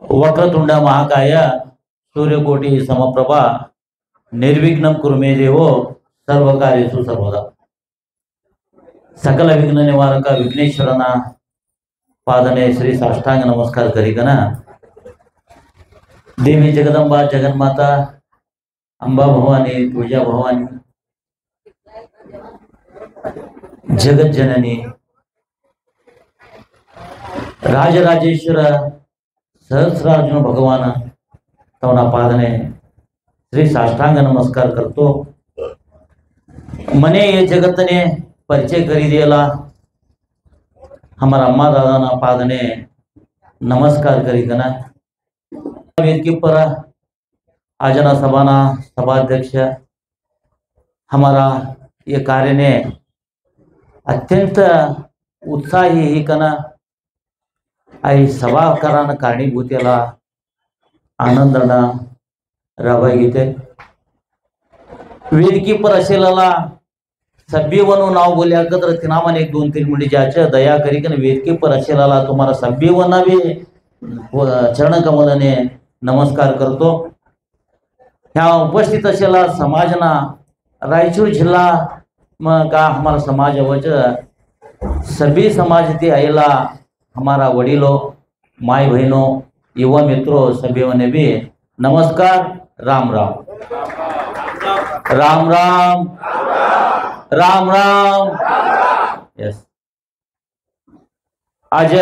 वक्रतुंड महाकाय सूर्यकोटी समप्रभा निर्विघ्नं कुरु मे देवो सर्वकार्येषु सर्वदा. सकल विघ्न निवारक विघ्नेश्वरना पादने श्री साष्टांग नमस्कार करीकना. देवी जगदंबा जगन्माता अंबा भवानी तुळजा भवानी जगत जननी राजराजेश्वर सहस्रार्जुन भगवान तवना पादने श्री साष्टांग नमस्कार करतो. मने ये जगत ने परिचय करी दिला हमारा अम्मा दादा ना पादने नमस्कार करी कना. वेदिके पर आजना सभाना सभाध्यक्ष हमारा ये कार्य ने अत्यंत उत्साही ही कना आई सभा करान कारणीभूतेला आनंदना राबा घेते. वेदिके पर असेलेला सभ्य वनु नाव बोल्या तर तिनामन एक 2-3 मिनिट ज्याच्या दया करी कन वेदिके पर असेलेला तुम्हाला सभ्य वना भी चरण कमलने नमस्कार करतो. ह्या उपस्थित असलेला समाजना रायचूर जिल्हा मग का हमारा समाज वच सभी समाज ते आयला हमारा वडीलों माय बहनों युवा मित्रों सभी ने भी नमस्कार. राम राम राम राम राम राम. यस, आज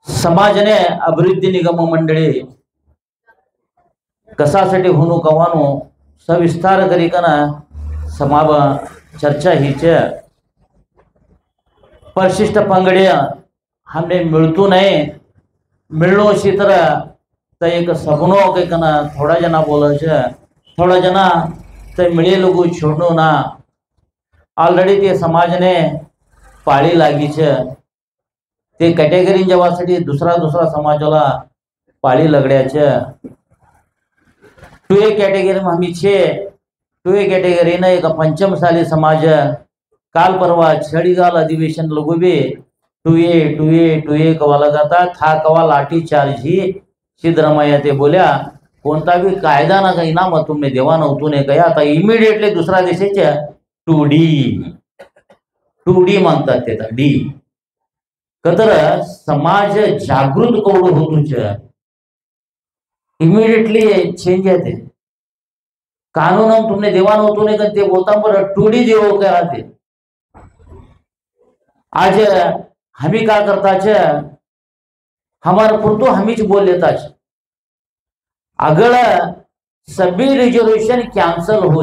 समाजने अभिवृद्धी निगम मंडळी कशासाठी होणू कवानो सविस्तार करीकना समाव चर्चा हीच परिशिष्ट पंगड़े हमने मिलतू नहीं मिलनो सी तरह एक सपनों के कना थोड़ा जना बोल थोड़ा जना तो मिले लोग छोड़नो ना ऑलरेडी ते समाज ने पाळी लागी ते कॅटेगरी जेव्हासाठी दुसरा समाजाला पाळी लगड्याचे. 2A कॅटेगरी में आम्ही 2A कॅटेगरी ने एक पंचमसाली समाज काल परवा छड़ीगाल अधिवेशन लोगो भी 2A कवा लगाता था कवा लाठी चार्ज ही सिद्धरामय्या ते बोल्या कोणता भी कायदा ना काही ना मग तुम्ही देवा नव्हतो ने कया आता इमिडिएटली दुसरा देशाच्या 2D मागतात ते डी कतर समाज जागृत कवड होतुच इमिडिएटली चेंज आहे. कानून तुमने देवा नव्हतो ने ते बोलता पर 2D देव काय राहते. आज हमी का करता हमारे पुरतो हमीच बोल लेता अगड़ सभी रिजर्वेशन कैंसल हो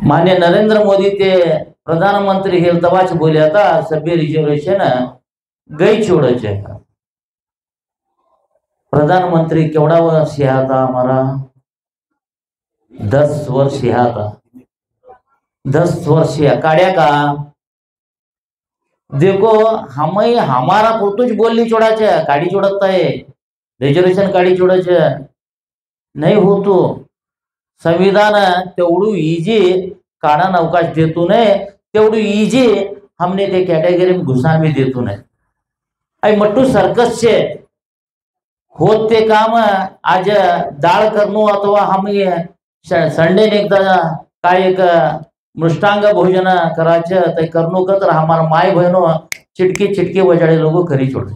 मान्य नरेंद्र मोदी ते प्रधानमंत्री हेल तवाच बोलिया था सभी रिजर्वेशन गई छोड़े. प्रधानमंत्री केवड़ा वर्ष यहाँ था हमारा 10 वर्ष यहाँ था 10 वर्ष काढ़िया का देखो हम हमारा पुरतुच बोलनी छोड़ा काढ़ी छोड़ता है रिजर्वेशन काढ़ी छोड़ा नहीं हो तो संविधान तेवढू इजी काढा अवकाश देतो नाही तेवढू इजी हमने ते कॅटेगरी में घुसा भी देतो नाही. आई मट्टू सर्कस छे होत ते काम आज दाळ करणो अथवा हम संडे ने एकदा काय एक मृष्टांग भोजन करायचं ते करणो तर हमारा माय बहनो चिटके बजाडे लोग खरी छोड़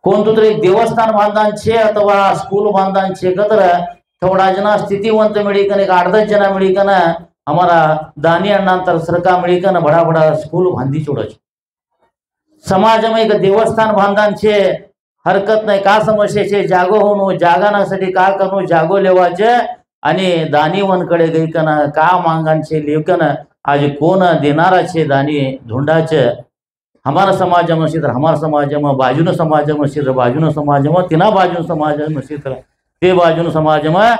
कोण तो एक देवस्थान बांधन छे अथवा स्कूल बांधन छे कतर थोड़ा जना स्थितिवंत मिळीकन एक 8-10 जना मिळीकन हमारा दानी अण्णांतर सरका मिळीकन बड़ा बड़ा स्कूल बांधी छोड़ समाज में एक देवस्थान बांधन छे हरकत नाही का समस्या छे जागो होनो जागा नासाठी का करनो जागो लेवाचे आणि दानीवनकडे गईकन का मांगांचे लेकन आज कोण देनारा छे दानी ढूंढाचे. हमारा समाज में तर हमारा समाज में बाजून समाज में तर बाजून समाज में तिना बाजून समाज में तर ते बाजून समाज में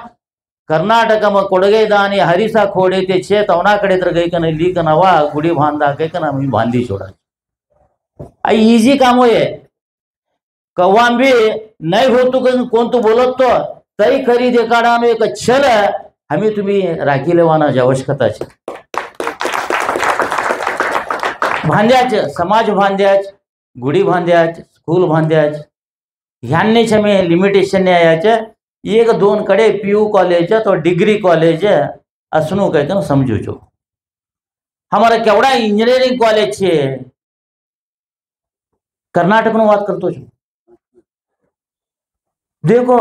कर्नाटक में कोडगे दानी हरिसा खोडे ते छे तवनाकडे तर गईकन लीकन हवा गुडी बांधा कैकन आम्ही बांधी छोड़ा. आई इजी काम होय कवाम भी नहीं हो तो कोण तो बोलत तो तरी खरी देखाड़ा एक छल हमें तुम्ही राखी लेवाना आवश्यकता है. बांध्याच समाज बांध्याच गुडी बांध्याच स्कूल बांध्याच ह्यांनी छमे लिमिटेशन याचे एक दोन कडे पीयू कॉलेज तो डिग्री कॉलेज असनु कहकर समझो छो हमारा केवड़ा इंजीनियरिंग कॉलेज छे कर्नाटक नो बात करतो छो देखो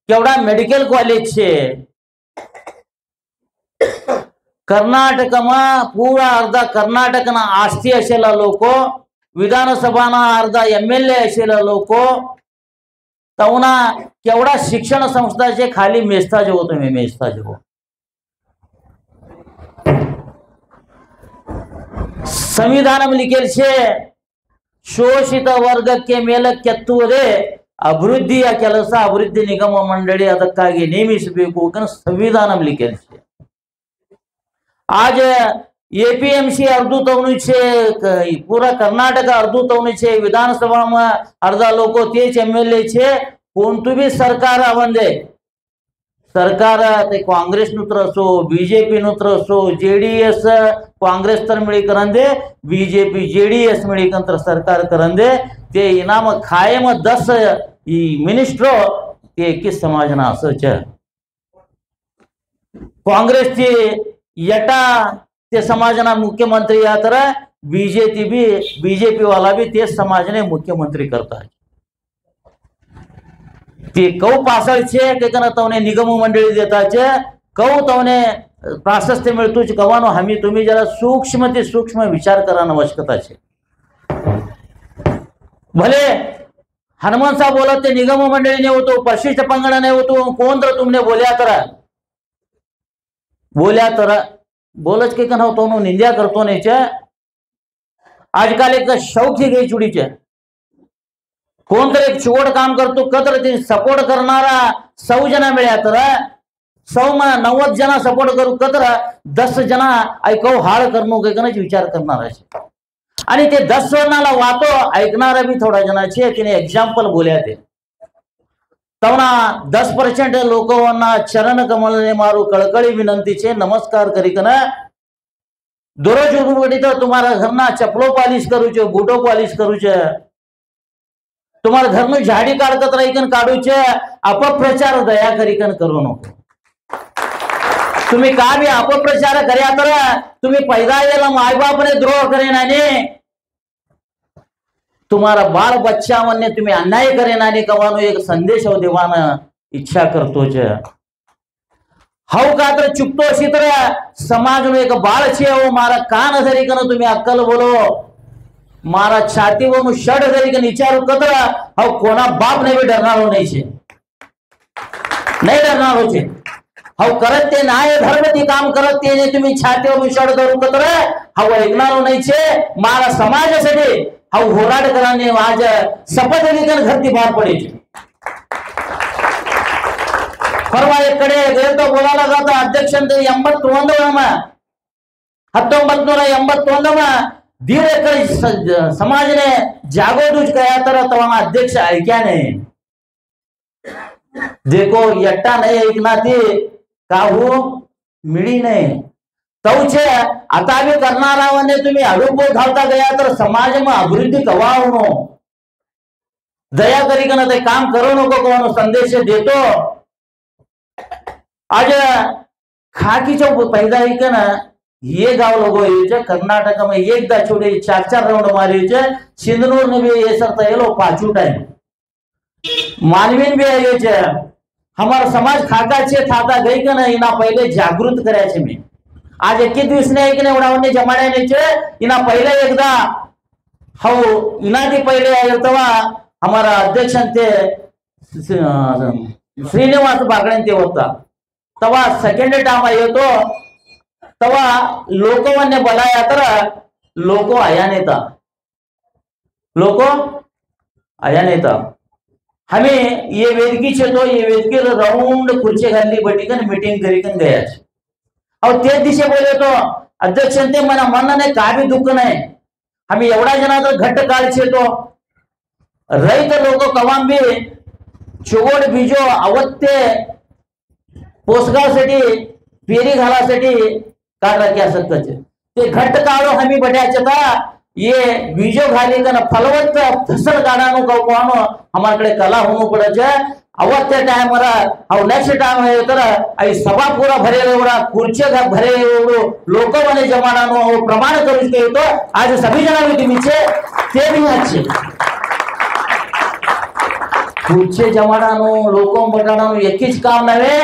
केवड़ा मेडिकल कॉलेज छे कर्नाटक में पूरा अर्धा कर्नाटक ना आस्ती असेला लोको विधानसभा ना अर्धा एमएलए असेला लोको तवना केवड़ा शिक्षण संस्था छे खाली मेस्ता जेवो तुम्ही मेस्ता जेवो संविधान में लिखेल छे शोषित वर्ग के मेल ಕೆತ್ತುವುದೇ ಅಭಿವೃದ್ಧಿಯ ಕೆಲಸ ಅಭಿವೃದ್ಧಿ ನಿಗಮ ಮಂಡಳಿ ಅದಕ್ಕಾಗಿ ನೇಮಿಸಬೇಕು ಅಂತ ಸಂವಿಧಾನ में लिखेल छे आज एपीएमसी अर्धू तवनु छे पूरा कर्नाटक अर्धू तवनु छे विधानसभा में अर्धा लोको तेज एमएलए छे कोणतु भी सरकार आवंदे सरकार ते काँग्रेस नुत्र असो बीजेपी नुत्र असो जेडीएस काँग्रेस तर मिळी करंदे बीजेपी जेडीएस मिळी कंत्र सरकार करंदे ते इनाम खायम 10 ई मिनिस्ट्रो ते किस समाजना असच काँग्रेस ची यटा ते समाजना मुख्यमंत्री या तर बीजेपी वाला भी ते समाजने मुख्यमंत्री करता है ते कौ पासळ छे के कन तवने निगम मंडळी देता छे कौ तवने प्राशस्त्य मिळतो छे कवानो हमी तुम्ही जरा सूक्ष्म विचार कराना आवश्यकता छे भले हनुमान साहब बोलत ते निगम मंडळी ने होतो परिशिष्ट पंगड ने होतो कोण तर तुमने बोल्या तर बोलच के कन होतो नो निंद्या करतो ने छे आजकाल एक शौक ही गई चुडी छे कोण तर एक चोड काम करतो कदर ते सपोर्ट करणारा 100 जना मिळ्या तर 100 मा 90 जना सपोर्ट करू कदर 10 जना ऐकव हाळ करणो के कनच विचार करणारा छे आणि ते 10 जणाला वातो ऐकणारा भी थोडा जना छे तिने एग्जांपल बोल्या ते तवना 10% लोकोना चरण कमलने मारू कळकळी विनंती छे नमस्कार करी कन दररोज उठबडी तो तुम्हारा घरना चपलो पॉलिश करू छे बूटो पॉलिश करू छे तुम्हारा घर में झाड़ी काढत रहीकन काढू छे अपप्रचार दया करीकन करू नको तुम्ही का भी अपप्रचार कर्या तर तुम्ही पैदा येला माय बाप ने द्रोह करे नाने तुम्हारा बाल बच्चा मने तुम्ही अन्याय करे नाने कवानो एक संदेश देवाना इच्छा करतो छे हाउ का तर चुकतो अशी तर समाज नो एक बाळ छे ओ मारा कान धरीकन तुम्ही अक्कल बोलो मारा छाती वो शर्ट धरीकन विचारू कदर हाउ कोना बाप ने भी डरनारो नहीं छे नहीं डरनारो छे हाउ करत ते नाय धर्मती काम करत ते ने तुम्ही छाती वो शर्ट धरू कदर हाउ ऐकनारो नहीं छे मारा समाजासाठी हाउ होराड कराने आज शपथ घेऊन घरती बाहेर पडे छे परवा एक कडे गेलो तो बोलायला जातो अध्यक्षांत 89 मा 1989 मा 1.5 एकर समाज ने जागोदूज कया तर तवा अध्यक्ष ऐक्या नहीं देखो यट्टा नहीं ऐकना ते काहू मिळी नाही तवचे आता भी करणारावने तुम्ही अडुबो घालता गया तर समाज में अभिवृद्धि कवावनो दया करी कन ते काम करो नको कोनो संदेश देतो आज खाकी चौक पैदा ही कन ये गाव लोगो ये कर्नाटक में एकदा छोड़े 4 राउंड मारे छे सिंधनूर ने भी ये सरता ये लो 5 टाइम मानवीन भी आयो छे हमारा समाज खाका छे थाता गई के ना इना पहले जागृत कर्या छे मी आज 21 दिवस ने एक ने उडावणे जमाड्या ने छे इना पहले एकदा हाउ इना दी पहले आयो तवा हमारा अध्यक्ष ते श्रीनिवास बागडे ते होता तवा सेकंड टाइम आयो तो तवा लोकों बोलाया तर लोको आया नेता हमें ये वेदकी छे तो ये वेदकी राउंड खुर्ची घालली बटीकन मीटिंग करीकन गया और ते दिशे बोले तो अध्यक्ष ते मना मन ने का भी दुःख नाही हमें एवढा जना तर घट्ट काळ छे तो रहित लोक कवाम भी चोगोड बीजो अवत्ते पोसगावसाठी पेरी घालासाठी काढ राख्या सकत छे ते घट काढ़ो हमी बढ़िया था ये बीजो घाली कन फलवत फसल गाड़ानो कौनो हमारे कड़े कला होनो पड़े छे अवत्य टाइम अव नेक्स्ट टाइम है तर आई सभा पूरा भरे खुर्ची भरे लोक मने जमानानो प्रमाण करू के तो आज सभी जना तुम्ही ते भी अच्छे खुर्ची जमानानो लोको बटानो एक ही काम नवे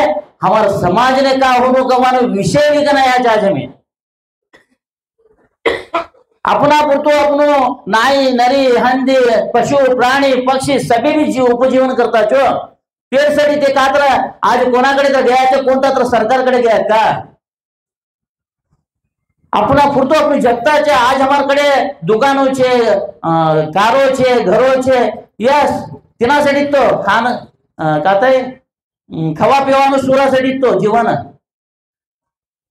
हमारे समाज ने का होनो कमानो विषय भी कना या आज में अपना पुरतो अपनो नाई नरी हंदी पशु प्राणी पक्षी सभी भी जीव उपजीवन करता छो पेरसडी ते कातर आज कोणाकडे तर घ्यायचं कोणता तर सरकारकडे घ्या का अपना पुरतो अपनी जगता छे आज हमारे कड़े दुकानों छे कारो छे घरो छे यस तिनासाठी तो खान कातय खवा पीवानो सुरासाठी तो जीवन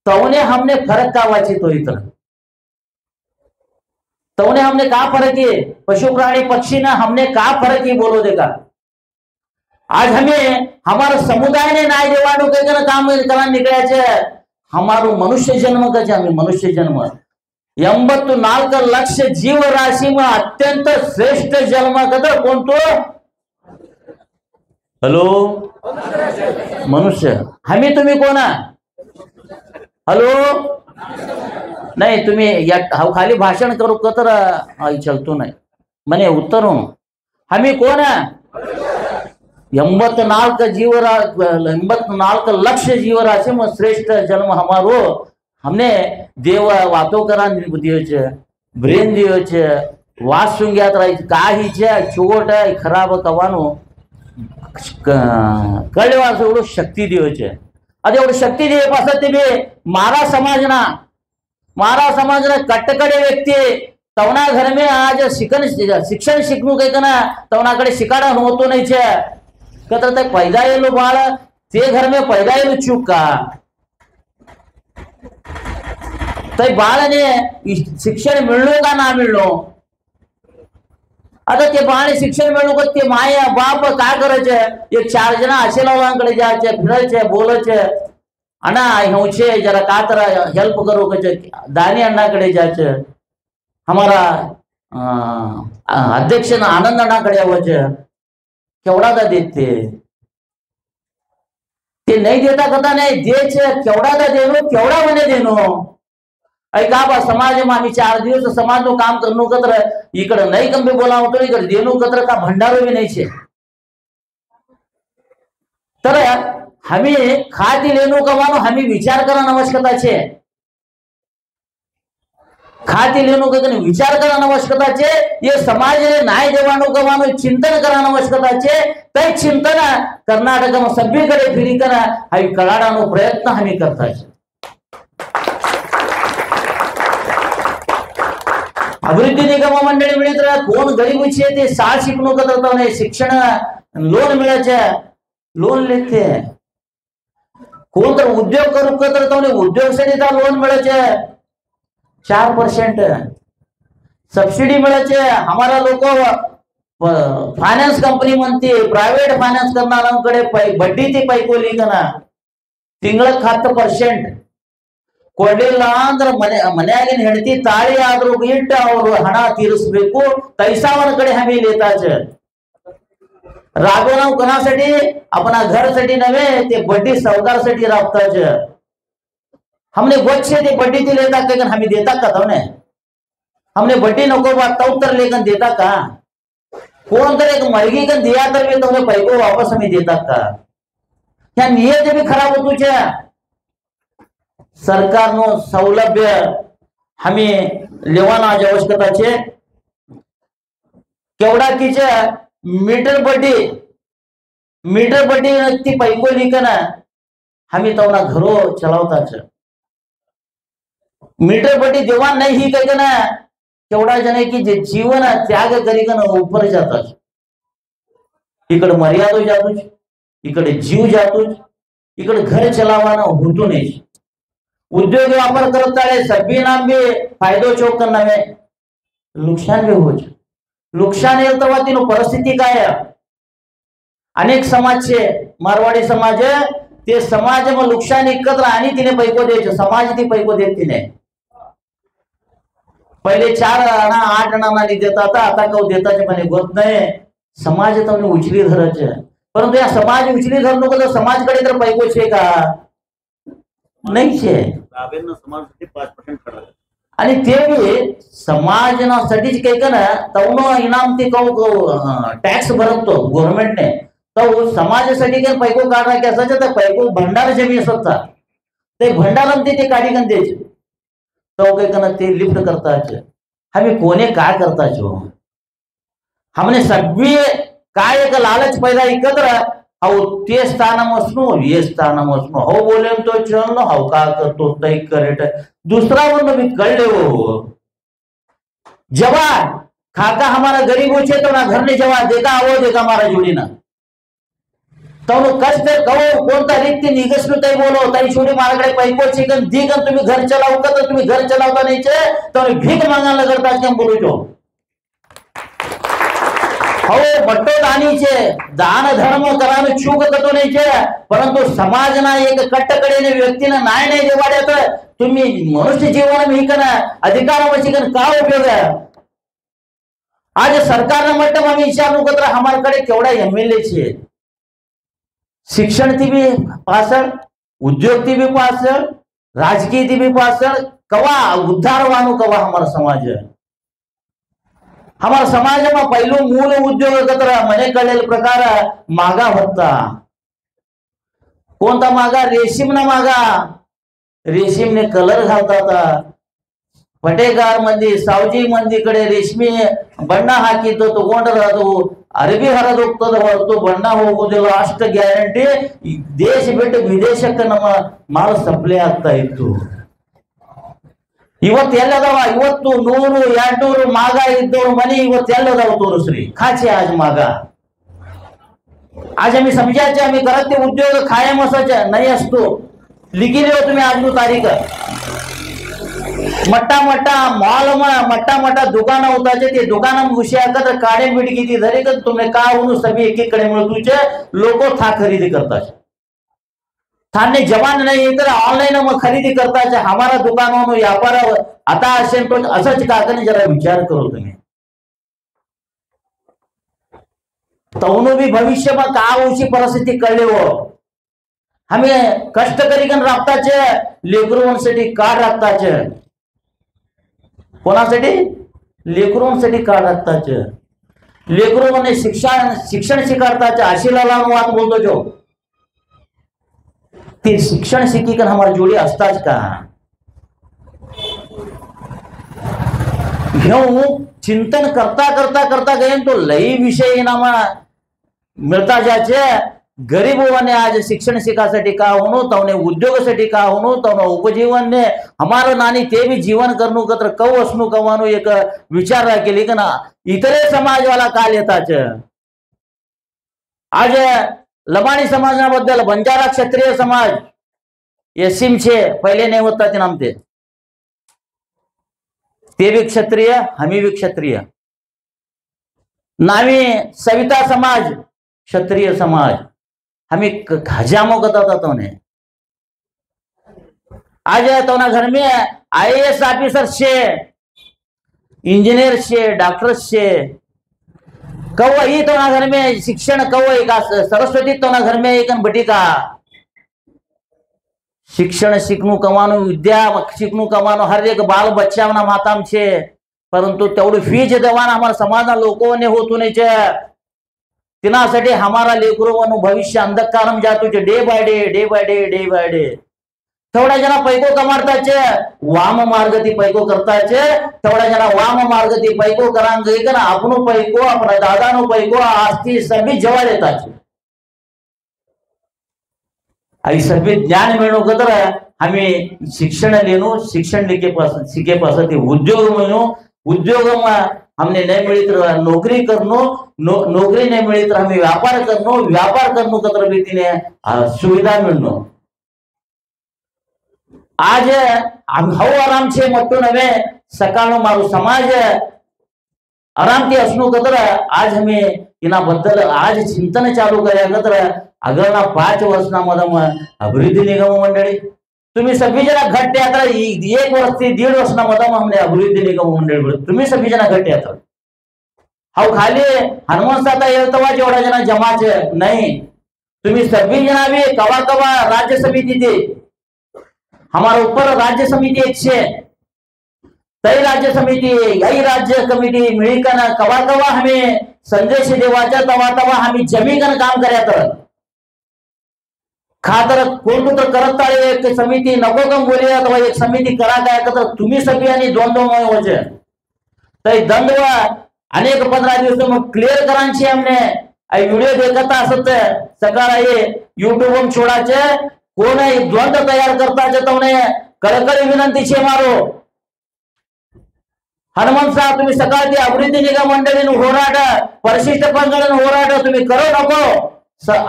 तवने हमने फरक का वाची तो इतर तवने हमने का फर्क है पशु प्राणी पक्षी ना हमने का फर्क ही बोलो देखा आज हमें हमारे समुदाय ने नाय देवानो के काम करना निकले हमारो मनुष्य जन्म का हमें मनुष्य जन्म 84 लक्ष जीव राशि में अत्यंत श्रेष्ठ जन्म कदर कौन तो हेलो मनुष्य हमें तुम्ही कोणा हेलो नहीं तुम्ही या खाली भाषण करू तर चलतो नहीं मने उत्तर हूं हमें कौन है 84 जीवरा 84 लक्ष जीवराशि में श्रेष्ठ जन्म हमारो हमने देव वातो करा दियो छे ब्रेन दियो छे वास सुंग्यात रही काही छे चोट खराब कवानो कळवा एवढो शक्ति दियो छे अरे एवढी शक्ति दिए पास ते मारा समाजना कट्टकडे व्यक्ति तवना घर में आज शिक्षण शिकणू कहीं ना तवनाकडे शिकाड़ा होतो नहीं छे कतर तक पैदा येलो बाळ ते घर में पैदा येलो चूक का तय बाळने शिक्षण मिळलो का ना मिळलो आता ते बाळने शिक्षण मिळलो का ते माया बाप काय करायचे एक 4 जना आशेलावांकडे जायचे फिरायचे बोलायचे अण्णा होचे जरा का तर हेल्प करो कचे दानी अण्णाकडे जायचे हमारा अध्यक्ष आनंद अण्णाकडे यावचे केवड़ा दा देते ते नहीं देता कदा नहीं देचे केवड़ा दा देनो केवड़ा मने देनो ऐ का बा समाज में आम्ही 4 दिवस समाज नो काम करनो कतर इकडे नहीं कंबे बोलावतो इकडे देनो कतर का भंडारो भी नहीं छे तर हमें खाती लेनो कमानो हमें विचार करना आवश्यकता छे खाती लेनो के विचार करना आवश्यकता छे ये समाज ने न्याय देवानो कमानो चिंतन करना आवश्यकता छे तय चिंतन कर्नाटक में सभी कड़े फिरी कर हवी कळाडानो प्रयत्न हमें करता छे अभिवृद्धि निगम मंडळी मिळत कोण गरीब छे ते शाळा शिकणो करता ने शिक्षण लोन मिळे छे लोन लेते कौन तर उद्योग करू तर तो उद्योग से लोन मिले 4% सब्सिडी मिले हमारा लोग फाइनेंस कंपनी मनती प्राइवेट फाइनेंस करना बड्डी थी पैकोली कना तिंगल 10% ಕೊಡ್ಲಿಲ್ಲ ಅಂದ್ರೆ ಮನೆಯಾಗಿನ ಹೆಂಡತಿ ತಾಳಿ ಆದ್ರೂ ಇಟ್ಟು ಅವರು ಹಣ ತೀರಿಸಬೇಕು तैसावन कडे हमी लेता छे रागोनाव कोणासाठी अपना घर साठी नवे ते बड्डी सावकार साठी राबता छे हमने गोच्छे ते बड्डी ते लेता लेकिन हमी देता का तवने हमने बड्डी नको बा तवतर लेकिन देता का कोण तर एक मरगी कन दिया तर मी तुम्हें पैको वापस हमी देता का या नियत भी खराब होतो छे सरकार नो सौलभ्य हमें लेवाना आवश्यकता छे केवड़ा कीचे मीटर बड्डी नक्की पैको लिखना हमें तवना घरो चलावता छे मीटर बड्डी देवान नहीं ही कहे ना केवड़ा जने की जे जीवन त्याग करी कन ऊपर जाता छे इकडे मर्यादो जातो छे इकडे जीव जातो छे इकडे घर चलाववाना होतो नहीं उद्योग व्यापार करता है सभी नाम भी फायदो चोक करना है नुकसान भी हो नुकसान येतो तीनो परिस्थिती काय अनेक समाज छे मारवाड़ी समाज ते समाज में नुकसान एकत्र आणि तिने पैको द्यायचे समाज ती पैको देत नाही पहिले 4 आणा 8 आणा देतात, आता कव देताचे म्हणे गोत नाही. समाज તમને उचली धरायचे, परंतु या समाज उचली धरू नको तर समाजकडे तर पैको છે का नाही છે. समाजासाठी 5% काढायला आणि ते बी समाजासाठीच काही का ना तवनो इनाम ते टॅक्स भरतो गव्हर्नमेंटने, तो समाजासाठी काही पैको काढा की असायचं तर पैको भंडार जमी असता ते भंडार ते काढी कन द्यायचे, तो काही का ते लिफ्ट करताच. आम्ही कोणी काय करताचो, हमने सगळे काय एक लालच पैदा एकत्र अहो ते स्थानमसनो ये स्थानमसनो हो बोले तो चलनो हो का करतो तय करेट दूसरा वन भी कर ले वो जवान खाका हमारा गरीबों छे तो ना घर ने जवान देगा आवो देगा हमारा जोड़ी ना तो कष्ट कहो कोणता रीती निगसनु तय बोलो तई छोडी माराकडे पैको छे कन दी कन तुम्ही घर चलाव का तर तुम्ही घर चलावता नाही छे तो भीख मागायला करता केम बोलू छो. हो बट्टो दानी छे दान धर्म करानो चूक कतो नाही छे, परंतु समाजना एक कट्टकडेने व्यक्तीने नाय नाही देवाड्या तर तुम्ही मनुष्य जीवन में कना अधिकार वची कन का उपयोग है. आज सरकार मतलब आम्ही विचारू कत्र हमारकडे केवढा एमएलए छे, शिक्षण थी भी पासळ, उद्योग थी भी पासळ, राजकीय थी भी पासळ, कवा उद्धारवानो कवा हमारा समाज है. हमारा समाज में पहलू मूल उद्योग कतर मने कळलेल प्रकार मागा होता. कोणता मागा, रेशीम ना मागा, रेशीम ने कलर घालतात. पटेगार मंदी सावजी मंदीकडे रेशमी बಣ್ಣ ಹಾಕಿದ್ದು ತಗೊಂಡ್ರ ಅದು ಅರಬಿ ಹರದ ಹೋಗ್ತದ ಹೊರತು ಬಣ್ಣ ಹೋಗುವುದಿಲ್ಲ ಅಷ್ಟು ಗ್ಯಾರಂಟಿ. ದೇಶ ಬಿಟ್ಟು ವಿದೇಶಕ್ಕೆ ನಮ್ಮ ಮಾಲ್ ಸಪ್ಲೈ ಆಗ್ತಾ ಇತ್ತು. ಇವತ್ತು ಎಲ್ಲದವ, ಇವತ್ತು 100 200 मागा इद्दोर मनी ಇವತ್ತು ಎಲ್ಲದವ तोरसरी खाचे आज मागा. आज आम्ही समजायचे आम्ही करत ते उद्योग कायम असायचे नाही असतो. लिखी देऊ तुम्ही आज तारीख मट्टा मट्टा मॉल मट्टा मट्टा दुकान होताचे ते दुकान घुसिया तर काढे मिटकी ती धरी तर तुम्ही का होऊन सभी एकीकडे मिळतुचे लोक था खरेदी करतात. थाने जवान नाही तर ऑनलाइन मग खरेदी करताचे हमारा दुकानों व्यापार आता असेल तो असंच काकने जरा विचार करो तुम्ही. तवनो भी भविष्य में का होशी परिस्थिती कळले हो. आम्ही कष्ट करी कन राबताचे लेकरूंसाठी कार्ड राखताचे, कोणासाठी लेकरूंसाठी कार्ड राखताचे, लेकरूने शिक्षण शिकारताचे. आशीलाला वाद बोलतो जो ते शिक्षण शिकी कन हमारी जोड़ी असताच का घेऊ चिंतन करता करता करता गए तो लई विषय नामा मिळता जाचे. गरीबोने आज शिक्षण शिकासाठी का होनो तवने उद्योगासाठी का होनो तवने उपजीवन ने हमारा नानी ते भी जीवन करनु कत्र कव असनु कवानो एक विचार केली का ना इतरे समाज वाला काल येताच. आज लबाणी समाजाबद्दल बंजारा क्षत्रिय समाज एसीम छे पहिले नाही होता ते नामते ते भी क्षत्रिय हमी भी क्षत्रिय. नावी सविता समाज क्षत्रिय समाज हमी हजामो कता तो ने. आज तो ना घर में आईएएस ऑफिसर छे, इंजीनियर छे, डॉक्टर छे. कवई तो ना घर में शिक्षण कवई का सरस्वती तो ना घर में एक बटी का शिक्षण शिकणू कमानो विद्या शिकणू कमानो हर एक बाल बच्चा ना माताम छे, परंतु तेवढी फीज देवाना हमारा समाज लोकोने होतू नहीं छे. तिनासाठी हमारा लेकरों भविष्य अंधकारम जातो छे. Day by day day by day day by day थोड़ा जना पैको कमाडताचे वाम मार्ग ती पैको करताचे. थोड़ा जना वाम मार्ग ती पैको करांग गई ना अपनो पैको अपना दादानो पैको आस्ती सभी जवा देताचे. आई सभी ज्ञान मिळणो कतर हमें शिक्षण लेनो शिक्षण लेके पास सीखे पास ते उद्योग मिळनो उद्योग में हमने नहीं मिली तो नौकरी करनो नौकरी नहीं मिली तो हमें व्यापार करनो कतर भी तीने सुविधा मिळनो. आज हव आराम छे मट्टो नवे सकाळनो मारो समाज आराम थी असनो कतर आज हमें इना बद्दल आज चिंतन चालू कर्या कतर अगळना 5 वर्षना मधम अभिवृद्धी निगम मंडळी तुम्ही सभी जना घट्ट यात्रा 1 वर्ष ते 1.5 वर्ष ना मधम हमने अभिवृद्धी निगम मंडळ तुम्ही सभी जना घट्ट यात्रा हाउ खाली हनुमान साता येतवा जेवढा जना जमाचे नहीं तुम्ही सभी जना भी कवा कवा राज्य समिति थी हमारे ऊपर राज्य समिति एक छे तई राज्य समिति यही राज्य कमिटी मिळकन कवा कवा हमें संदेश देवाचा तवा तवा हमें जमीकन काम करायचं तर खातर कोण तर करत ताळे एक समिती नको कम बोले अथवा एक समिती करा काय तर तुम्ही सगळी आणि दोन वजे तई दंडवा अनेक 15 दिवस मग क्लियर करांची हमने व्हिडिओ देखता असत सकाळ ये यूट्यूब वर छोडाचे कोण द्वंद्व तयार करता तवने कळकळी विनंती छे मारो हनुमान साहेब तुम्ही सकाळची अभिवृद्धी निगम मंडळीनं होराट परिशिष्ट पंगडनं होराट तुम्ही करू नको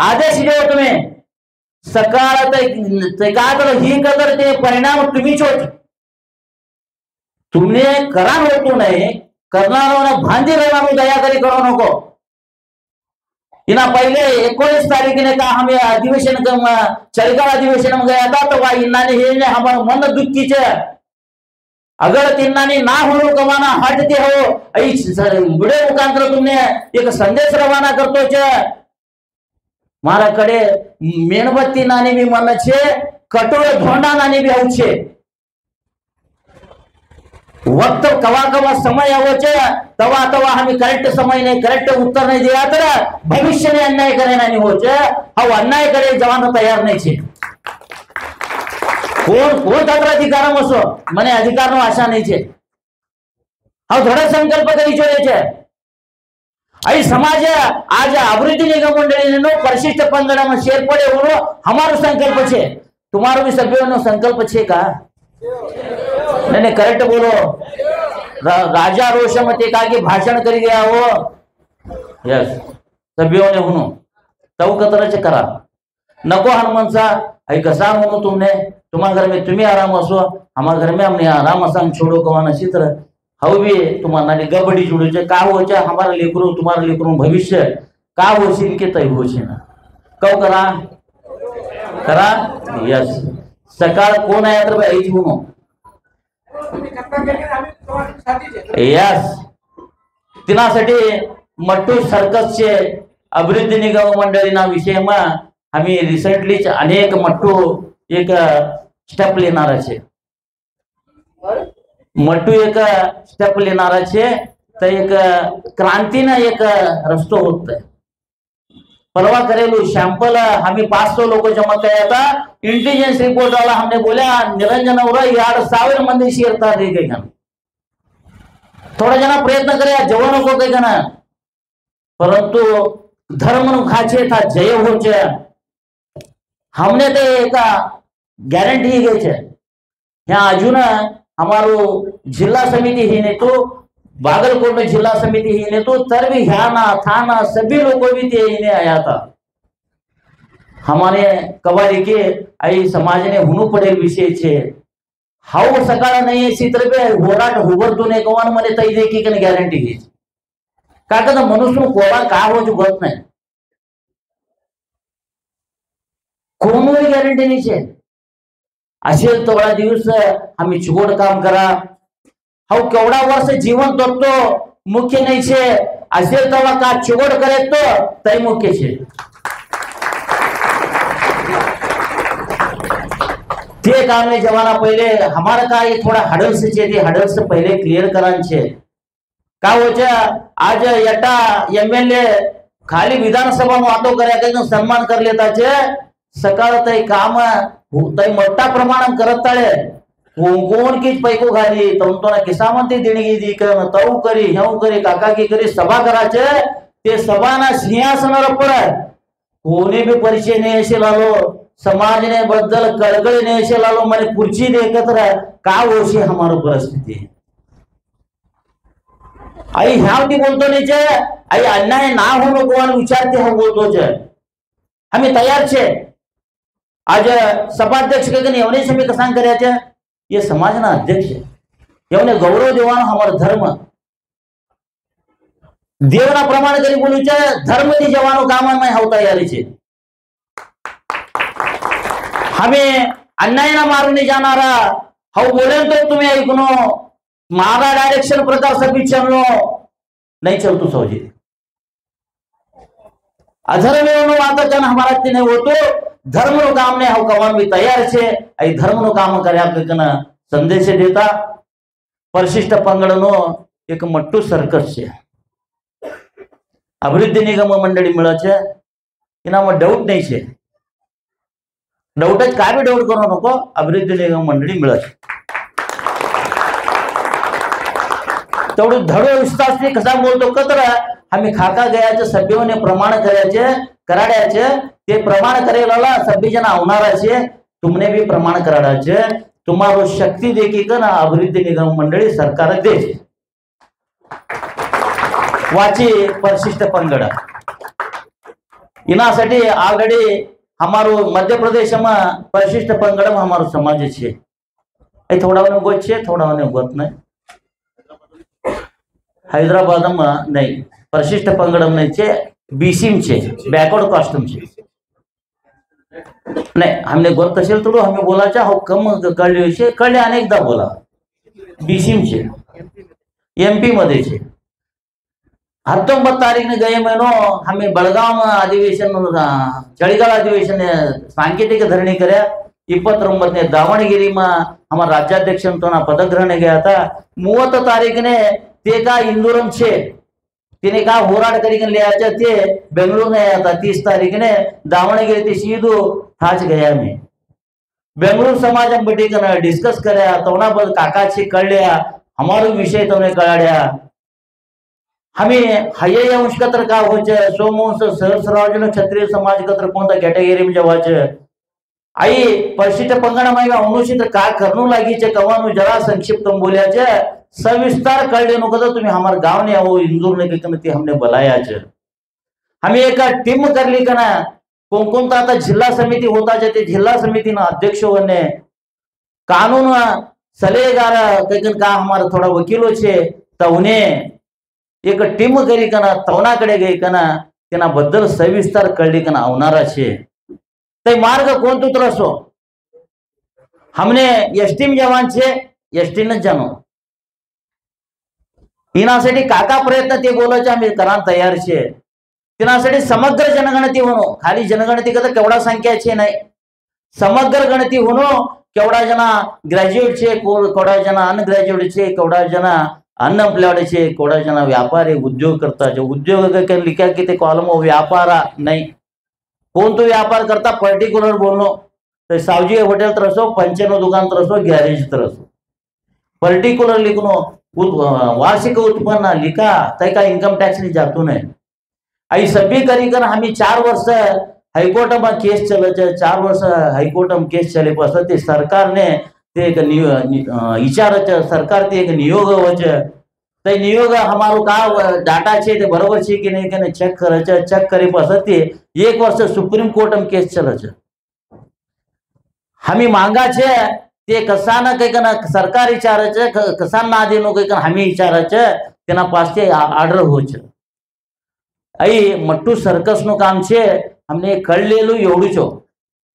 आदेश देऊ तुम्ही सकाळ ते काय तर ही कदर ते परिणाम तुम्ही छोट तुमने करा होतो नाही करणार भांदी राहणार दया करी करू नको इना पहले 19 तारीख का हमें अधिवेशन चलिका अधिवेशन में गया था तो वह इन्होंने हे हमारे मन दुखीचे अगर तिन्नानी ना हो कमाना हटते हो वीडियो मुखांतर तुमने एक संदेश रवाना करतो छे माराकडे मेणबत्ती नानी भी मन छे कटोरे धोंडा नानी भी आउ छे वक्त कवा कवा समय आवो छे तवा तवा हमें करेक्ट समय नहीं करेक्ट उत्तर नहीं दिया तर भविष्य में अन्याय करे नानी हो छे हाउ अन्याय करे जवान तैयार नहीं छे कोण अधिकार असो મને અધિકારનો આશા નહીં છે હવે થોડા સંકલ્પ કરી જોડે છે અહીં સમાજ આજ અಭಿવૃદ્ધિ નિગમ મંડળીનો પરિશિષ્ટ પંગડામાં શેર પડે એવો અમારો સંકલ્પ છે તમારો भी સભ્યોનો સંકલ્પ છે का नहीं करेक्ट बोलो राजा रोषमते कागे भाषण करी गया हो यस सभ्यों ने हुनो तव कतरच करा नको हनुमान सा आई कसा म्हणू तुमने तुम्हारे घर में तुम्हें आराम असो हमारे घर में हमने आराम असा छोड़ो कवाना चित्र हव भी तुम्हारा गबडी जुड़े छे का हो छे हमारा लेकरू तुम्हारा लेकरू भविष्य का हो छे इनके तय हो छे ना कव करा करा यस सकाळ कोण आहे तर भाई म्हणू यस तिनासाठी मट्टू सर्कस चे अभिवृद्धी निगम मंडळीना विषयमा आम्ही रिसेंटली अनेक मट्टू एक स्टेप लेणार छे मट्टू एक स्टेप लेणार छे तर एक क्रांतीना एक रस्तो होत है परवा करेलू सैंपल हमें 500 लोग जमा किया था इंटेलिजेंस रिपोर्ट वाला हमने बोला निरंजन और 2,000 मंदी शेरता दे गई थोड़ा जना प्रयत्न करे जवानों को कई ना परंतु धर्म खाचे था जय हो छे हमने तो एक गॅरंटी गई है यहाँ अजून हमारो जिल्हा समिति ही ने तो बागलकोट में जिला समिति ही ने तो तर भी ह्याना थाना सभी लोगों भी थे इन्हें आया था हमारे कवारी के आई समाज ने हुनु पड़े विषय छे हाउ सकाळ नहीं चित्र पे होराट हुबर तुने कवान मने तई देखी कने गॅरंटी घे काका मनुष्य कोळा का हो जो गत नाही कोणोही गॅरंटी नहीं छे असेल थोड़ा दिवस आम्ही चुगोड काम करा हाउ केवढा वर्ष जीवन तो मुख्य नहीं छे असेल तवा का चुगोड करे तो तई मुख्य छे ते काम ने जमाना पहले हमारा का ये थोड़ा हडल्स छे ते हडल्स पहले क्लियर करान छे का हो छे आज यटा एमएलए खाली विधानसभा में वातो करे के सम्मान कर लेता छे सकाळ तई काम तई मोठा प्रमाण करत ताळे कोण की पैको घाली तो किसामंती देणगी दी तऊ करी हेऊ करी काका की करी सभा कराचे ते सभाना सिंहासनावर पडाय कोणी भी परिचय नहीं असे लालो समाज ने बद्दल कळकळी नहीं असे लालो माने खुर्ची दे एकत्र का होशी हमारो परिस्थिती आई ह्यावती बोलतो नहीं छे आई अन्याय ना हो नको आणि विचारते हम बोलतो छे हमें तैयार छे आज सभाध्यक्ष के कने एवने समय कसांग कर्या छे ये समाजना अध्यक्ष एवने गौरव देवानो हमारो धर्म देवना प्रमाण करी बोलू छे धर्म नी जवानो कामन में होता यारी छे हमें अन्यायानं मारणे जाणारा हो बोलेन तो तुम्ही ऐकून मारा डायरेक्शन प्रकार सभी चलनो नहीं चलतू सौजी अधर्म वाता हमारा तीन होतो धर्म नो काम ने हम कवन भी तैयार छे आई धर्म नो काम કર્યા કન સંદેશ દેતા પરિશિષ્ટ પંગડનો એક મોટું સર્કસ છે અભિવૃદ્ધિ નિગમ મંડળી મળે છે એનામાં ડાઉટ નહીં છે ડાઉટ જ કાબી ડાઉટ કરો नको અભિવૃદ્ધિ નિગમ મંડળી મળે છે तेवढं धडो विश्वासने कसा बोलतो कतर आम्ही खाका गयाचे सभ्योने प्रमाण करायचे कराड्याचे ते प्रमाण करेला सभ्य जन आवनारा छे तुमने भी प्रमाण कराडाचे तुम्हारो शक्ती देखी का ना अभिवृद्धी निगम मंडळी सरकार देश वाची परिशिष्ट पंगड इनासाठी ऑलरेडी हमारो मध्य प्रदेश में परिशिष्ट पंगड में हमारो समाज छे ए थोड़ा ने गोत छे थोड़ा ने गोत नहीं हैदराबाद में नहीं परिशिष्ट पंगड में छे बीसीम छे बैकवर्ड कास्टम छे नहीं हमने गोत असेल तो हमें बोलाचा हो कम कळले छे कळले अनेकदा बोला बीसीम छे एमपी मध्ये छे 19 तारीखने गए महीनो हमें बेळगाव अधिवेशन चळीगाळ अधिवेशन सांकेतिक धरणी कर्या 29 ने दावणगिरी में हमारा राज्याध्यक्ष तो पदग्रहण गया था 30 तारीख ने ते का इंदोरम छे तिने का होराड करी ले आया थे बेंगलुरु में आया था 30 तारीख ने दावणगिरी ते सीधो थाच गया मैं बेंगलुरु समाज में बैठी कर डिस्कस करया तोना बद काका छे कळल्या हमारो विषय तोने कळाड्या हमें हये अंश कत्र का होचे सोमवंश सहस्रार्जुन क्षत्रिय समाज कत्र कोणता कैटेगरी में जवाच आई परिशिष्ट पंगड में अनुचित का करनू लागी छे कवानु जरा संक्षिप्त बोल्या छे सविस्तार कळले नको तो तुम्ही हमार गांव ने आओ इंदूर ने कते हमने बुलाया छे हमें एक टीम करली कना कोण आता जिल्हा समिति होता छे ते जिल्हा समिति ना अध्यक्ष होने कानून सलेहगार कईकन का हमारा थोड़ा वकीलो छे तवने एक टीम करी कना तवनाकडे गई कना तेना बद्दल सविस्तार कळली कना आवनारा छे ते मार्ग कोण तुत्रसो हमने एसटी में जवान छे एसटी न जानो इनासाठी काका प्रयत्न ते बोलायचे आम्ही करा तयार छे तिनासाठी समग्र जनगणती होनो खाली जनगणती कदा केवढा संख्या छे नाही समग्र गणती होनो केवढा जना ग्रॅज्युएट छे केवढा जना अनग्रॅज्युएट छे केवढा जना अनएम्प्लॉयड छे केवढा जना व्यापारी उद्योग करता छे उद्योग के लिखा कि ते कॉलम व्यापार नहीं कोण तो व्यापार करता पर्टिक्युलर बोलनो तो सावजी होटल तरसो पंचनो दुकान तरसो गैरेज तरसो पर्टिक्युलर लिखनो वार्षिक उत्पन्न लिखा तय का इनकम टैक्स नहीं जातो नहीं आई सभी करी कर हमें 4 वर्ष हाईकोर्ट में केस चले 4 वर्ष हाईकोर्ट में केस चले पास ते सरकार ने ते एक विचार सरकार ते एक नियोग वच ते नियोग हमारो का डाटा छे ते बरोबर छे कि नहीं कने चेक करे चेक करे पास ते 1 वर्ष सुप्रीम कोर्ट में केस चले हमें मांगा छे ते कसाना कईकन सरकार विचारे छे कसाना आधीनो कईकन हमें विचारे छे तेना पासे ऑर्डर हो छे आई मट्टू सर्कस नो काम छे हमने कळलेलू एवढू छो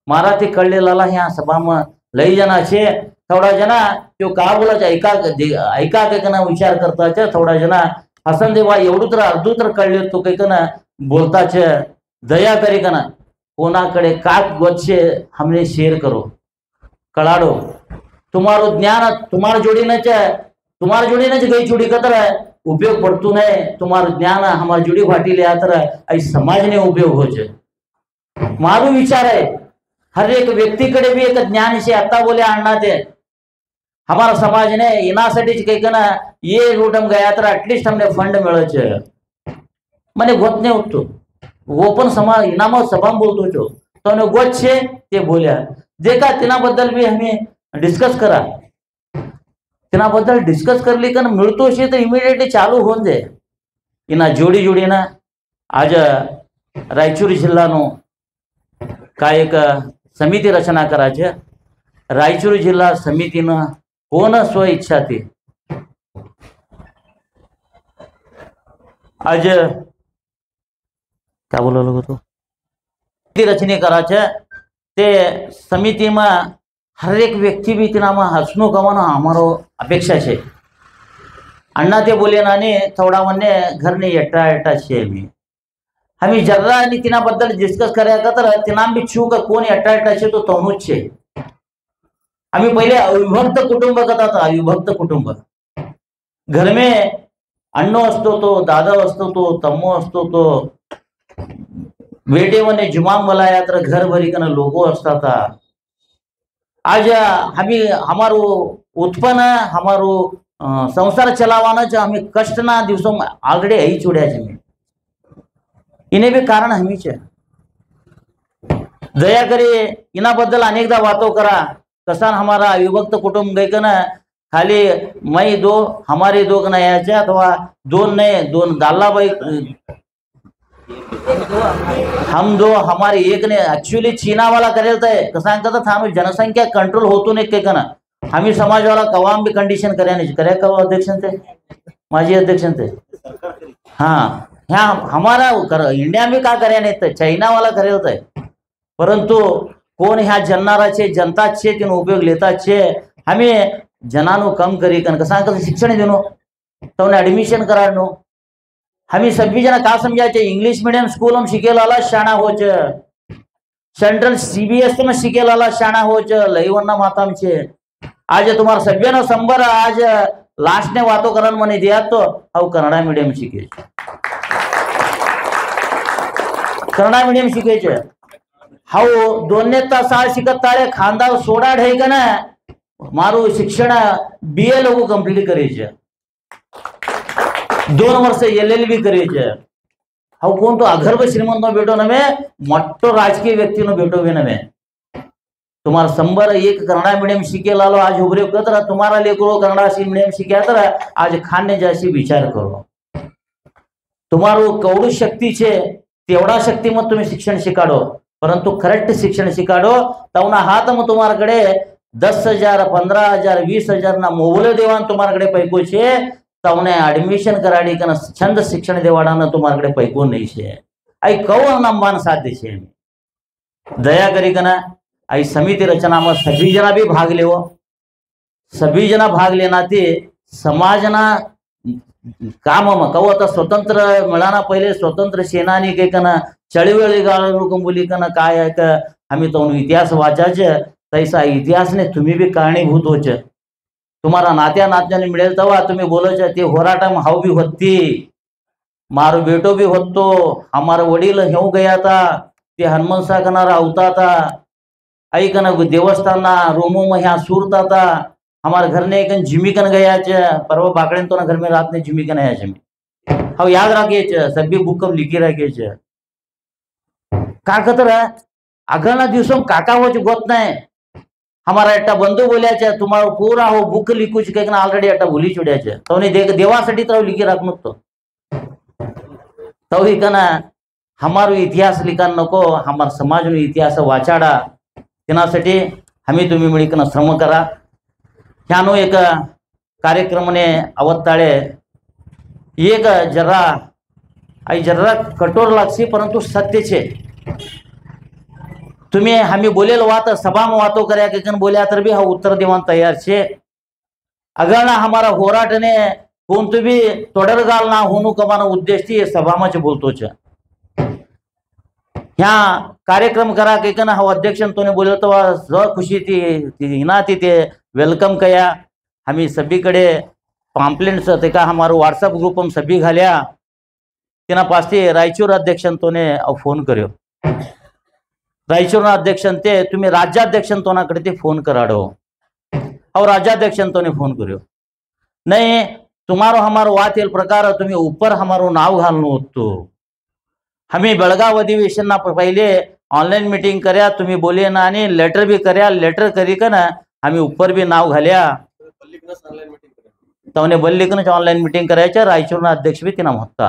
मारा ते कळलेला ह्या सभा में लई जना छे थोड़ा जना तो का बोला छे ऐका कईकन विचार करता छे थोड़ा जना हसन देवा एवढू तर अर्धू तर कळले तो कईकन बोलता छे दया करी कन कोणाकडे का गोत छे हमने शेयर करो कळाडो तुम्हारो ज्ञान तुम्हारा जोड़ी ने गई चूड़ी कतर उपयोग पड़तू नहीं तुम्हारो ज्ञान हमारे जुड़ी भाटी ले आतर आई समाज ने उपयोग हो छे मारू विचार है हर एक व्यक्ति कड़े भी एक ज्ञान से आता बोले आणना ते हमारा समाज ने इनासाठी कई कना ये रूट हम गया तर एटलीस्ट हमने फंड मिले छे मने गोत नहीं होतो वो पण समाज इनाम सभा बोलतो छो तो गोत छे ते बोल्या देखा तिना बद्दल भी हमें डिस्कस करा तिना बद्दल डिस्कस करली कन मिळतो छे तो इमिडिएटली चालू होऊन जाए इना जोड़ी जोड़ी ना आज रायचूर जिल्हा नो का एक समिति रचना करा छे रायचूर जिल्हा समिति न कोण स्व इच्छा थी आज क्या बोला लोग तो रचने करा छे ते समिति में हरेक व्यक्ति भी तिनामा हंसनो कमानो हमारो अपेक्षा छे। अण्णा ते बोले नाने थोड़ा मने घर ने एटा एटा छे मी हमी जर्रा आणि तिना बद्दल डिस्कस कर्या तर तिनाम बी छू का कोण एटा एटा छे तो तोनुच छे। आम्ही पहिले अविभक्त कुटुंब करत होता, अविभक्त कुटुंब। घर में अण्णो असतो तो, दादा असतो तो, तम्मो असतो तो, बेटे मने जुमाम बोलाया तर घर भरी कन लोगो असता था। आज हमी हमारो उत्पन्न हमारो संसार चलावाना च हमी कष्टना दिवसों ऑलरेडी आई चुड्या छे। इन्हें भी कारण हमी छे। दया करी इना बद्दल अनेकदा वातो करा। कसान हमारा अविभक्त कुटुंब गई कन खाली मैं दो हमारे दो कन याचे अथवा दोन नहीं दोन दाल्ला बाई हम दो हमारे एक ने एक्चुअली चीना वाला करेल है कसान का था हमें जनसंख्या कंट्रोल होतो नहीं के कना हमी समाज वाला कवाम भी कंडीशन करे नहीं करे कवा अध्यक्ष थे माजी अध्यक्ष थे। हाँ हाँ हमारा इंडिया में का करे नहीं थे चाइना वाला करेल है परंतु कोण ह्या जननाराचे जनताचे तिन उपयोग लेताचे हमें जनानो कम करी कन कसा कसं शिक्षण देनो तो ऍडमिशन कराडनो हमें सभी जना का समझाचे इंग्लिश मीडियम स्कूल में शिकेल आला शाणा होच सेंट्रल सीबीएस में शिकेल आला शाणा होच लईवन्ना माताम छे। आज तुम्हारा सभ्यनो संबर आज लास्ट ने वातो करन मने दिया तो हाउ कन्नडा मीडियम शिके कन्नडा मीडियम शिके छे हाउ दोन्ने तास शिकत ताळे खांदा सोडा ढे का ना मारू शिक्षण बीए लोग कंप्लीट करे छे 2 वर्ष एलएलबी करे छे हाउ कोण तो अगर्भ श्रीमंत नो बेटो नमे मोटो राजकीय व्यक्ति नो बेटो भी नमे तुम्हारा संबर एक कन्नडा मीडियम शिके लालो आज उभरे कतरा तुम्हारा लेकरो कन्नडा मीडियम शिक्या तर आज खाने जैसी विचार करो तुम्हारो कवडू शक्ती छे तेवढा शक्ती मत तुम्ही शिक्षण शिकाडो परंतु करेक्ट शिक्षण शिकाडो तवना हात मग तुम्हारकडे 10,000 15,000 20,000 ना मोबले देवान तुम्हारकडे पैको छे तवने एडमिशन कराडी कन छंद शिक्षण देवाडाना तुम्हारकडे पैको नहीं छे आई कौ नंबान साध्य छे। दया करी कना आई समिति रचना में सभी जना भी भाग लेवो सभी जना भाग लेना ते समाजना काम में कहो आता स्वतंत्र मिळाना पहिले स्वतंत्र सेनानी के कना चळवळी गाळून बोली कना काय आहे का आम्ही तो इतिहास वाचाचे तैसा इतिहास ने तुम्ही भी कारणीभूत होच तुम्हारा नात्या नात्याने मिळेल तवा तुम्ही बोलोच ते होराटा में हाव भी होती मारो बेटो भी होतो हमारा वडील हेऊ गया था ते हनुमान सा कनारा होता था आई कना देवस्थान रूमो में यहाँ सूरता था हमारे घर ने एक जिमिकन गया परवा बाकड़े तो ना घर में रात ने जिमिकन आया हम याद रखिए सभी बुक लिखी रखिए का खतर आगळना दिवसों काका हो गोत नहीं हमारा एटा बंधु बोलिया तुम्हारा पूरा हो बुक लिखू के ऑलरेडी एटा भूली चुड़िया तो देवासाठी तो लिखी राखनो तो ही कना हमारो इतिहास लिखान नको हमारा समाज नो इतिहास वाचाड़ा तेनासाठी हमी तुम्ही मिळीकन श्रम करा ह्यानो एक कार्यक्रम ने अवताळे एक जरा आई जरा कठोर लागसी परंतु सत्य छे तुम्ही हमी बोलेल वात सभा में वातो कर्या के बोलिया तर भी हा उत्तर देवान तैयार छे। अगळना हमारा होराट ने कोण भी तोडरगाल ना होनु कमानो उद्देश थी सभा में बोलतो छे ह्या कार्यक्रम करा के कन हा अध्यक्ष तोने बोले तो ज खुशी थी हिना थी ते वेलकम कया हमी सभी कड़े पॉम्पलेट्स ते का हमारो व्हाट्सएप ग्रुप में सभी घाल्या तेना पास रायचूर अध्यक्ष तोने फोन कर्यो रायचूर अध्यक्ष ते तुम्हें राज्याध्यक्ष तोना कड़े ते फोन कराडो और राज्याध्यक्ष तोने फोन कर्यो नहीं तुम्हारो हमारो वात येल प्रकार तुम्हें ऊपर हमारो नाव घालनो होतो हमें बेळगाव अधिवेशन ना पहले ऑनलाइन मीटिंग कर्या तुम्ही बोले ना आणि लेटर भी कर्या लेटर करी का ना हमें ऊपर भी नाव घाल्या तवने बल्लिकन ऑनलाइन मीटिंग करायच्या रायचूर अध्यक्ष भी तिना होता।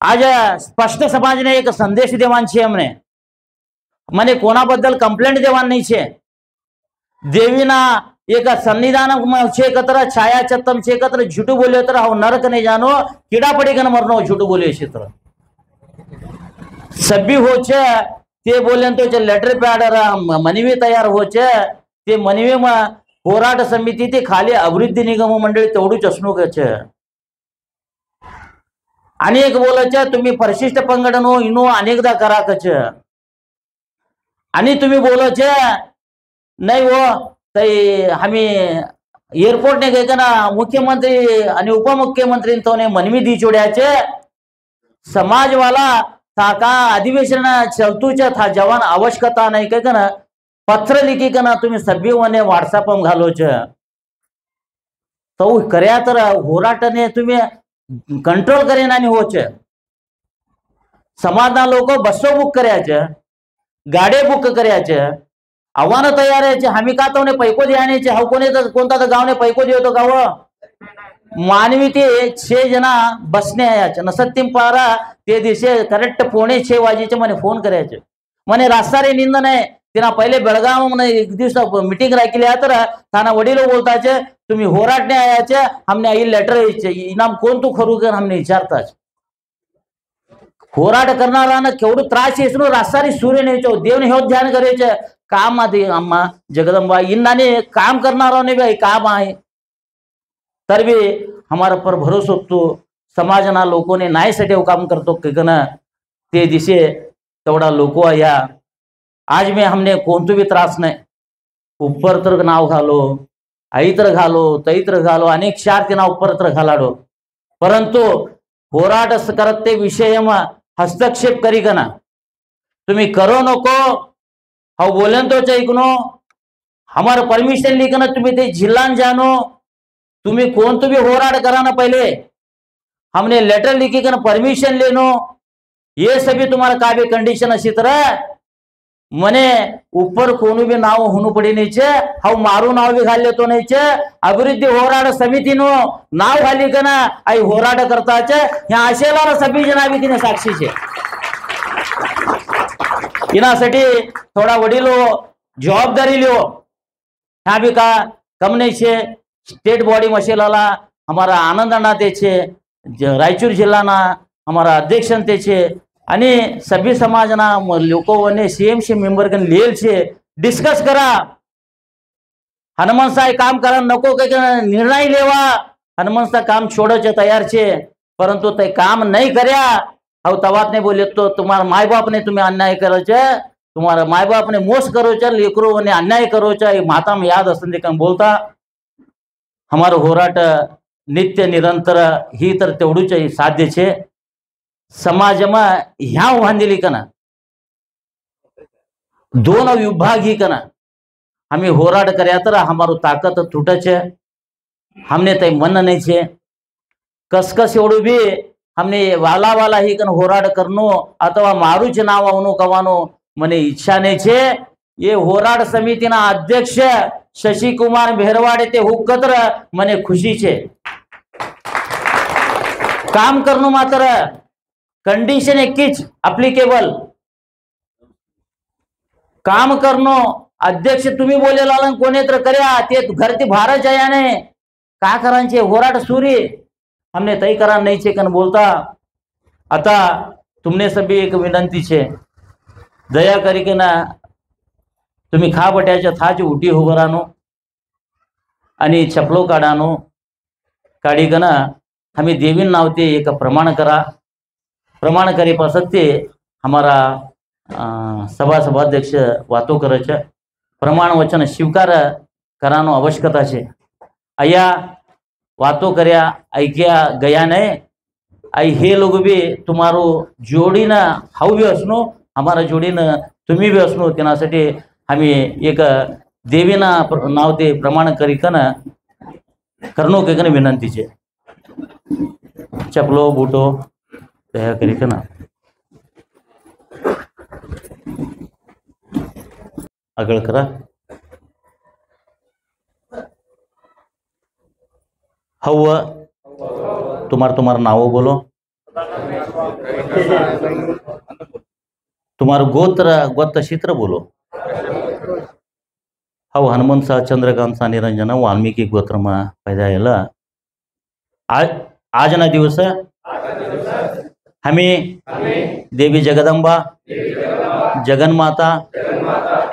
आज स्पष्ट समाज ने एक संदेश देवान छे हमने मने कोणाबद्दल कंप्लेंट देवान नहीं छे देवीना एक सन्निधान छे कतर छाया चत्तम छे कतर झूठू बोले तर हाउ नरक नहीं जानो कीड़ा पड़ी कन मरनो झूठू बोले क्षेत्र सभी हो छे ते बोले तो लेटर पैड मनवी तयार होचे ते मनवी होराट समिती ते खाली अभिवृद्धी निगम मंडळी तेवढूच असणूकच अनेक बोलच तुम्ही परिशिष्ट पंगडनो इनो अनेकदा कराकच आणि तुम्ही बोलच नाही हो तई आम्ही एअरपोर्ट ने गए ना मुख्यमंत्री आणि उपमुख्यमंत्री तो ने मनवी दी चोड्याचे समाजवाला था का अधिवेशन चलतूच्या था जवान आवश्यकता नाही काय ना पत्र लिखी का ना तुम्ही सभ्य वने व्हॉट्सअप घालोच तो कर्या तर होराटने तुम्ही कंट्रोल करेन आणि होच समाजना लोक बसो बुक करायचे गाडे बुक करायचे आव्हान तयार आहे आम्ही का तो पैको द्यायचे हा कोणी कोणता तर गावने पैको देतो गाव मानवी ते 6 जना बसने यायचे नसत्तीम पारा ते दिवशी करेक्ट 5:45 वाजेचे मने फोन करायचे मने रास्तारे निंद नाही तिना पहिले बेळगाव म्हणे एक दिवस मीटिंग राखली तर थाना वडील बोलताचे तुम्ही होराटने आयाचे हमने आई लेटर यायचे इनाम कोण तू खरू कर हमने विचारताच होराट करणारा ना केवढं त्रास येसनो रास्तारी सूर्य न्यायचो देवने हे ध्यान करायचे काम आधी अम्मा जगदंबा इन्नाने काम करणारा ने भी काम आहे तर भी हमारा पर भरोसा तो समाजना लोगों ने नाही साठी काम करतो कना ते दिसे तेवढा लोक या आज में हमने कोणतो भी त्रास नाही ऊपर तर नाव घालो आई तर घालो तई तर घालो अनेक चार ते नाव ऊपर तर घालाडो परंतु होराट करत ते विषय हस्तक्षेप करी कना तुम्ही करो नको हा बोलन तो ऐकनो हमार परमिशन लिखना तुम्ही ते जिल्हान जानो तुम्ही कोणतो भी होराट करा ना पहले हमने लेटर लिखी कर परमिशन लेनो ये सभी तुम्हारा का भी कंडीशन अशी तरह मने ऊपर कोण भी नाव होणू पडी नाहीचे हा मारू नाव भी घाल लेतो नाहीचे अभिवृद्धी होराट समितीनो नाव घाली का ना आई होराट करताचे ह्या आशेला सभी जना भी तिने साक्षीचे इनासाठी थोडा वडीलो जवाबदारी लियो ह्या भी का कम नहीं छे स्टेट बॉडी मशेलाला हमारा आनंद अण्णा तेचे रायचूर जिल्हाना हमारा अध्यक्ष तेचे आणि सभी समाजना लोकोने सीएमसी मेंबर कन लेल छे डिस्कस करा हनुमान साहेब काम करा नको काही निर्णय लेवा हनुमान साहेब काम छोड़े तैयार छे परंतु ते काम नहीं कर्या हाउ तवात ने बोले तो तुम्हारा माय बाप ने तुम्हें अन्याय करो तुम्हारा माय बाप ने मोस करो लेकरो ने अन्याय करो माता में याद असते कम बोलता हमारा होराट नित्य निरंतर ही तर तेवढूच साध्य छे समाज में ह्या बांधली कना दोन विभाग ही कना हमें होराट कर्या तर हमारो ताकत टूटच हमने तय मन नहीं छे कसकस एवढू भी हमने वाला वाला ही कन होराट करनो अथवा मारूच नाव आवनो कवानो मने इच्छा नहीं छे ये होराट समितीना अध्यक्ष शशि कुमार भेरवाडे ते हुकतर मने खुशी छे काम करनो मात्र कंडीशन एकच अप्लिकेबल काम करनो अध्यक्ष तुम्ही बोलेला कोणी तर कर्या ते घरती भारत जायाने का करांचे होराट सूरी हमने तय करा नहीं छे कन बोलता आता तुमने सभी एक विनंती छे दया करी के ना तुम्ही खा बट्याच्या थाच उठी उभरानो आणि चपलो काढानो काढी कना हमें देवीन नावते एक प्रमाण करा प्रमाण करे पासत ते हमारा सभाध्यक्ष वातो करच प्रमाण वचन स्वीकार करानो आवश्यकता छे आया वातो कर्या ऐक्या गया नहीं आई हे लोग भी तुम्हारो जोड़ी ना हाउ भी असनो हमारा जोड़ी न तुम्ही भी असनो तेनासाठी हमें एक देवीना नाव ते प्रमाण करी कन करनो के कन विनंती छे चपलो बूटो तया करी कन आगळ करा हव तुम्हारा नाव बोलो तुम्हारा गोत्र गोत्र चित्र बोलो हव हनुमंत सा चंद्रकांत सा निरंजन वाल्मीकि गोत्र में पैदा आज ना दिवस हमें देवी जगदंबा जगन्माता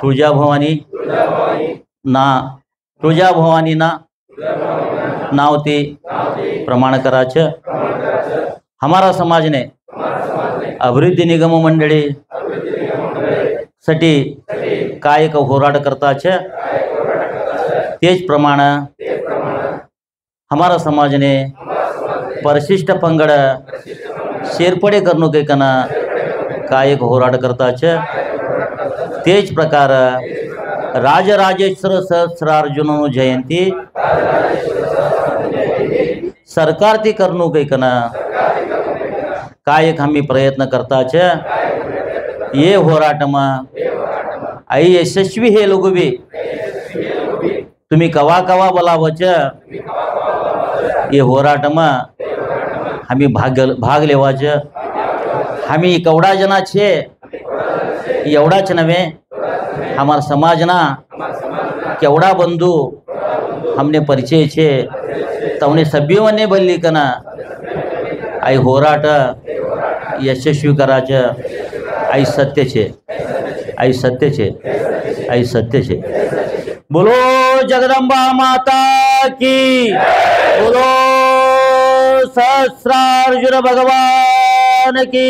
तुळजा भवानी ना नाव ते प्रमाण करायचं. हमारा समाज ने अभिवृद्धी निगम मंडळी साठी काय एक होराट करताच. तेच प्रमाण हमारा समाज ने परिशिष्ट पंगड शेरपडे करनुकेकना काय एक होराट करताच. तेच प्रकार राजराजेश्वर सहस्रार्जुन जयंती सरकार ती करनुकेकना काय एक आम्ही प्रयत्न करताच. ये होराटमा आई यशस्वी हे लोग भी तुम्ही कवा कवा बोलावच. ये होराटमा आम्ही भाग लेवाच. आम्ही कवडा जना छे एवढाच नव्हे, हमारा समाजना केवडा बंधू हमने परिचय छे तवने सभ्यवने बल्ली कना आई होराट यशस्वी कराच. आई सत्य छे, आई सत्य छे, आई सत्य छे. बोलो जगदंबा माता की, बोलो सहस्रार्जुन भगवान की.